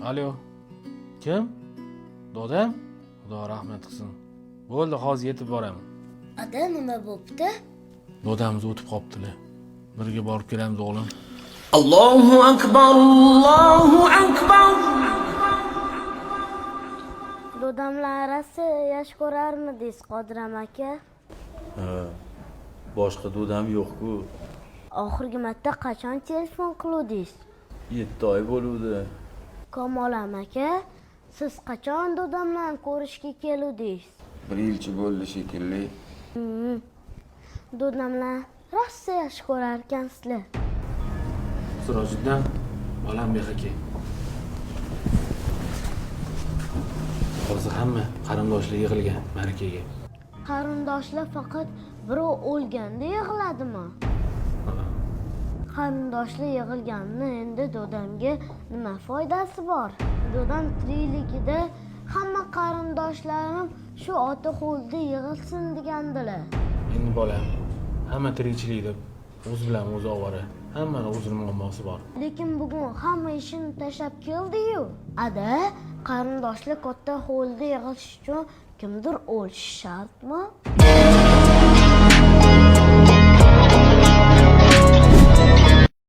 Alo. Kim? Dodam? Xudo rahmat qilsin. Bo'ldi, hozir yetib boraman. Ada nima bo'pti? Dodamiz o'tib qoptilar. Birga borib kelamiz o'g'lim. Allohu akbar, Allohu akbar. Dodamlar arasi yosh ko'rarmidingiz, Qodiram aka? Boshqa dodam yo'q-ku. Oxirgi marta qachon telefon qiluvdingiz? 7 oy bo'ldi. Kamolam aka, siz qachon dodamlarni ko'rishga keluvdingiz? 1 yilcha bo'ldi shekilli. Dodamlar rosa yaxshi ko'rar ekansizlar. Sirojiddin, bolam bexaka. Hozir hamma qarindoshlar yig'ilgan marakaga. Qarindoshlar faqat birov o'lganda yig'iladimi? Qarindoshlar yig'ilganini endi dodamga nima foydasi bor? Dodam tirikligida hamma qarindoshlarim shu ota xo'lda yig'ilsin degandilar. Endi bolam, hamma tirikchilik deb o'zi bilan o'zi ovora. Hammani o'zining muammosi bor. Lekin bugun hamma ishini tashlab keldi-yu. Ada, qarindoshlar katta xo'lda yig'ilish uchun kimdir o'lishi shartmi?